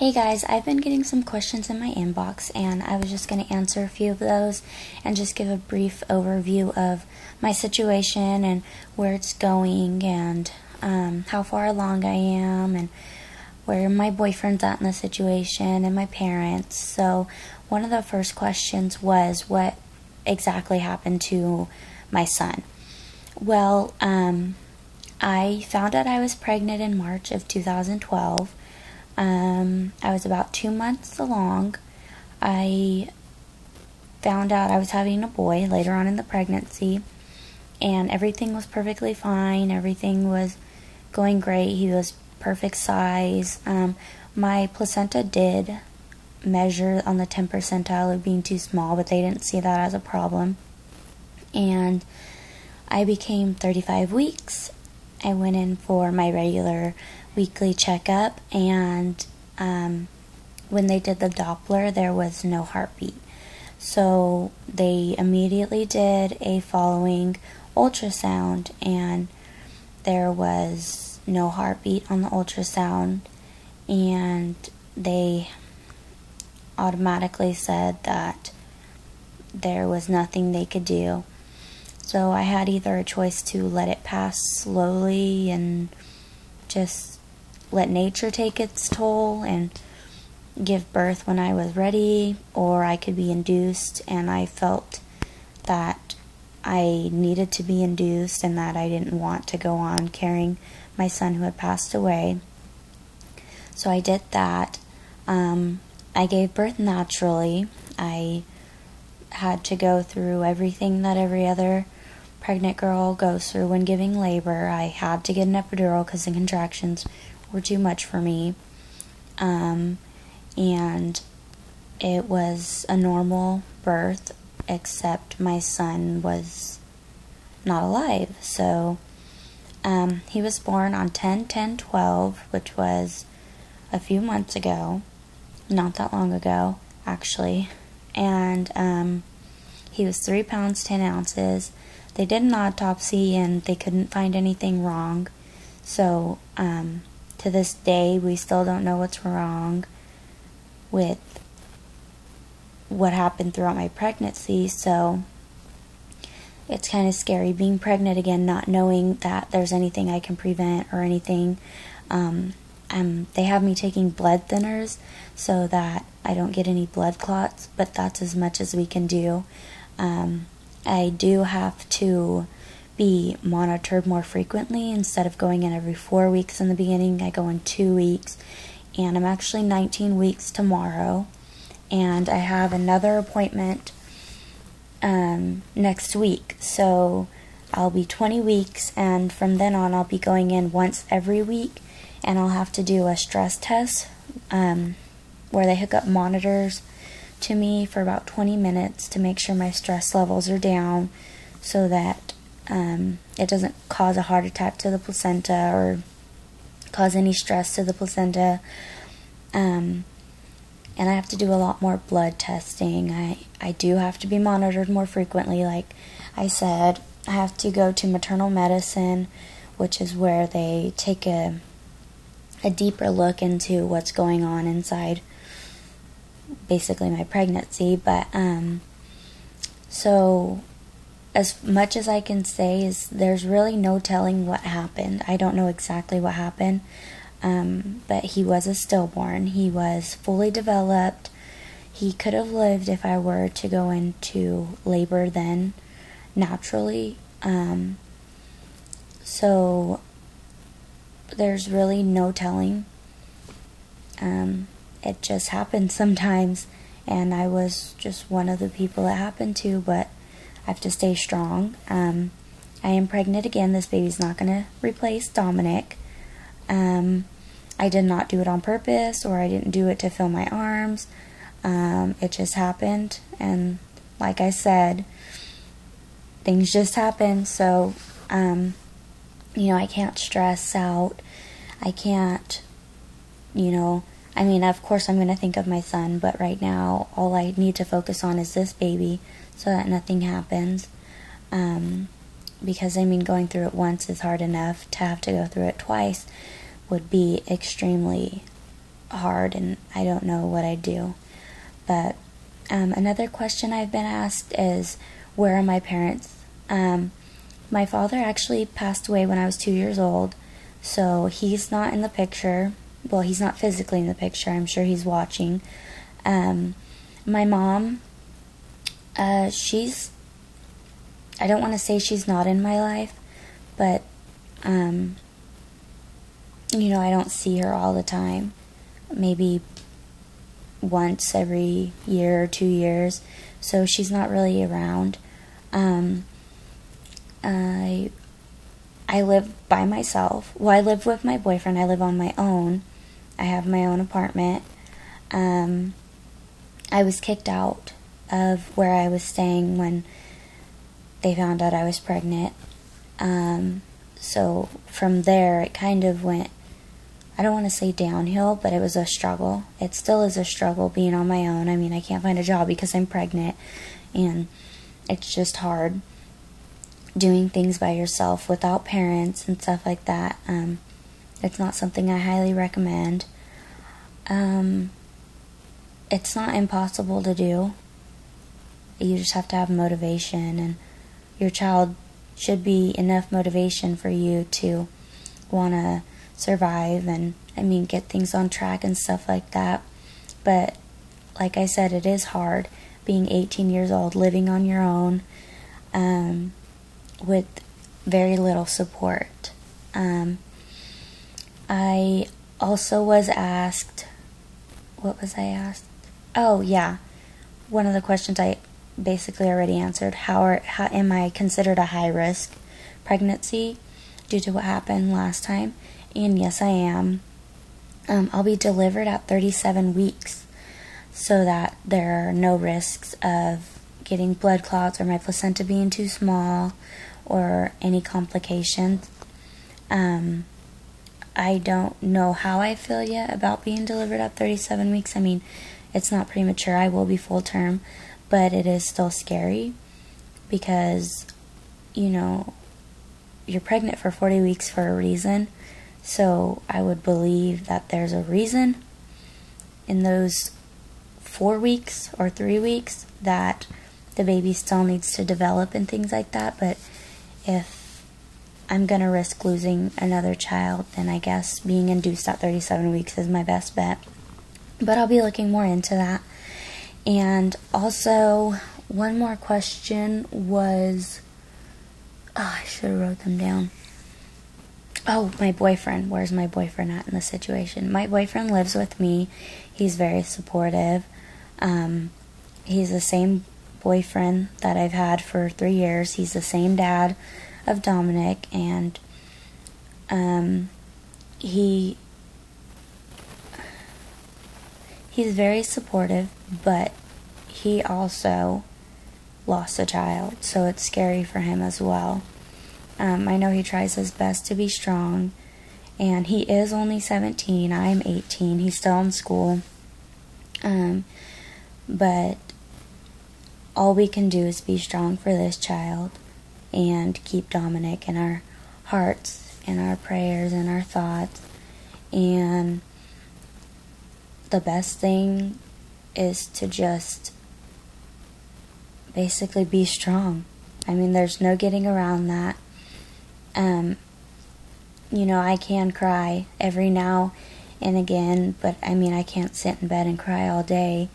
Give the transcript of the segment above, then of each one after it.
Hey guys, I've been getting some questions in my inbox and I was just going to answer a few of those and just give a brief overview of my situation and where it's going and how far along I am and where my boyfriend's at in the situation and my parents. So one of the first questions was what exactly happened to my son. Well, I found out I was pregnant in March of 2012. I was about 2 months along. I found out I was having a boy later on in the pregnancy, and everything was perfectly fine. Everything was going great. He was perfect size. My placenta did measure on the 10th percentile of being too small, but they didn't see that as a problem. And I became 35 weeks. I went in for my regular weekly checkup, and when they did the Doppler, there was no heartbeat. So they immediately did a following ultrasound, and there was no heartbeat on the ultrasound, and they automatically said that there was nothing they could do. So I had either a choice to let it pass slowly and just let nature take its toll and give birth when I was ready, or I could be induced, and I felt that I needed to be induced and that I didn't want to go on carrying my son who had passed away. So I did that. I gave birth naturally. I had to go through everything that every other pregnant girl goes through when giving labor. I had to get an epidural because the contractions were too much for me. And it was a normal birth, except my son was not alive. So he was born on 10/10/12, which was a few months ago, not that long ago, actually. And he was 3 pounds 10 ounces. They did an autopsy and they couldn't find anything wrong. So to this day, we still don't know what's wrong with what happened throughout my pregnancy. So it's kind of scary being pregnant again, not knowing that there's anything I can prevent or anything. They have me taking blood thinners so that I don't get any blood clots, but that's as much as we can do. I do have to be monitored more frequently. Instead of going in every 4 weeks in the beginning, I go in 2 weeks, and I'm actually 19 weeks tomorrow, and I have another appointment next week, so I'll be 20 weeks, and from then on I'll be going in once every week, and I'll have to do a stress test where they hook up monitors to me for about 20 minutes to make sure my stress levels are down so that it doesn't cause a heart attack to the placenta or cause any stress to the placenta. And I have to do a lot more blood testing. I do have to be monitored more frequently. Like I said, I have to go to maternal medicine, which is where they take a deeper look into what's going on inside basically my pregnancy. But so as much as I can say is there's really no telling what happened. I don't know exactly what happened, but he was a stillborn. He was fully developed. He could have lived if I were to go into labor then naturally. So there's really no telling. It just happens sometimes, and I was just one of the people it happened to, but I have to stay strong. I am pregnant again. This baby's not going to replace Dominic. I did not do it on purpose, or I didn't do it to fill my arms. It just happened, and like I said, things just happen. So, I can't stress out. I can't, of course I'm going to think of my son, but right now all I need to focus on is this baby so that nothing happens. Because, going through it once is hard enough. To have to go through it twice would be extremely hard, and I don't know what I'd do. But another question I've been asked is, where are my parents? My father actually passed away when I was 2 years old, so he's not in the picture. Well, he's not physically in the picture. I'm sure he's watching. My mom, I don't want to say she's not in my life, but, I don't see her all the time. Maybe once every year or 2 years, so she's not really around. I live by myself. Well, I live with my boyfriend. I live on my own. I have my own apartment. I was kicked out of where I was staying when they found out I was pregnant. So from there, it kind of went, I don't want to say downhill, but it was a struggle. It still is a struggle being on my own. I mean, I can't find a job because I'm pregnant, and it's just hard doing things by yourself without parents and stuff like that. It's not something I highly recommend. It's not impossible to do. You just have to have motivation, and your child should be enough motivation for you to want to survive and, get things on track and stuff like that. But like I said, it is hard being 18 years old, living on your own, with very little support. I also was asked, what was I asked? Oh, yeah. One of the questions I basically already answered. How am I considered a high-risk pregnancy due to what happened last time? And yes, I am. I'll be delivered at 37 weeks, so that there are no risks of getting blood clots or my placenta being too small or any complications. I don't know how I feel yet about being delivered at 37 weeks. It's not premature. I will be full term, but it is still scary because, you're pregnant for 40 weeks for a reason. So I would believe that there's a reason in those 4 weeks or 3 weeks that the baby still needs to develop and things like that. But if I'm going to risk losing another child, then I guess being induced at 37 weeks is my best bet. But I'll be looking more into that. And also, one more question was, I should have wrote them down. Oh, my boyfriend. Where's my boyfriend at in the situation? My boyfriend lives with me. He's very supportive. He's the same boyfriend that I've had for 3 years. He's the same dad of Dominic, and he's very supportive, but he also lost a child, so it's scary for him as well. I know he tries his best to be strong, and he is only 17. I'm 18. He's still in school. But all we can do is be strong for this child and keep Dominic in our hearts and our prayers and our thoughts. And the best thing is to just basically be strong. There's no getting around that. I can cry every now and again, but I can't sit in bed and cry all day,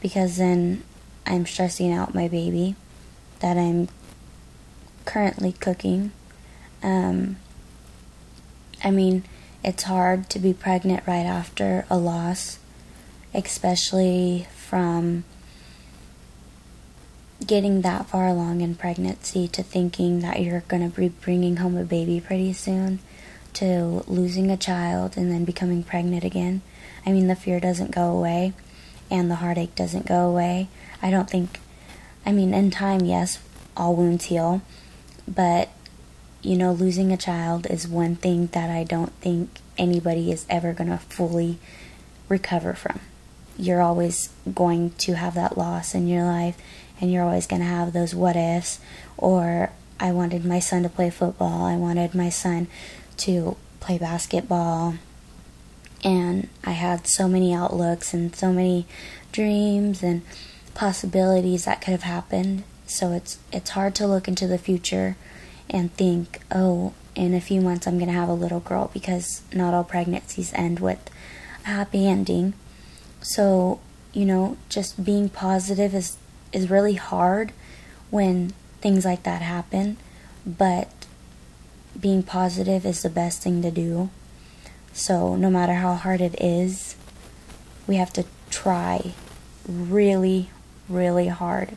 because then I'm stressing out my baby that I'm currently cooking. It's hard to be pregnant right after a loss, especially from getting that far along in pregnancy to thinking that you're going to be bringing home a baby pretty soon, to losing a child and then becoming pregnant again. The fear doesn't go away, and the heartache doesn't go away. I don't think, in time, yes, all wounds heal, but, losing a child is one thing that I don't think anybody is ever going to fully recover from. You're always going to have that loss in your life, and you're always going to have those what ifs, or I wanted my son to play football, I wanted my son to play basketball, and I had so many outlooks and so many dreams and possibilities that could have happened. So it's hard to look into the future and think, oh, in a few months I'm going to have a little girl, because not all pregnancies end with a happy ending. So, just being positive is really hard when things like that happen, but being positive is the best thing to do. So no matter how hard it is, we have to try really, really hard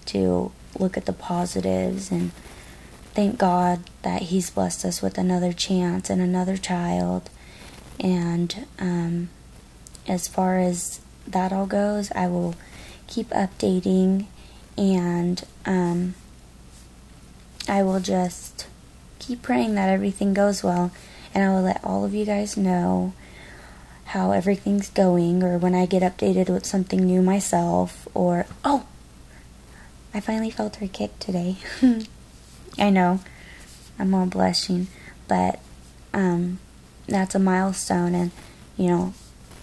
to look at the positives and thank God that He's blessed us with another chance and another child. And as far as that all goes, I will keep updating, and I will just keep praying that everything goes well, and I will let all of you guys know how everything's going, or when I get updated with something new myself, or, oh, I finally felt her kick today. I know, I'm all blushing, but that's a milestone, and,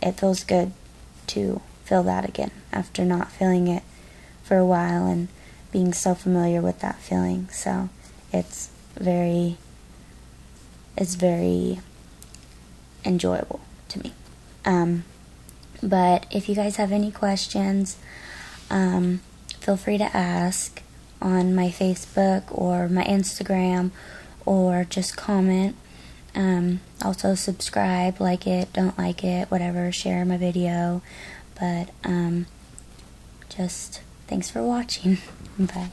it feels good to feel that again after not feeling it for a while and being so familiar with that feeling. So it's very enjoyable to me. But if you guys have any questions, feel free to ask on my Facebook or my Instagram, or just comment. Also subscribe, like it, don't like it, whatever, share my video. But just thanks for watching. Bye.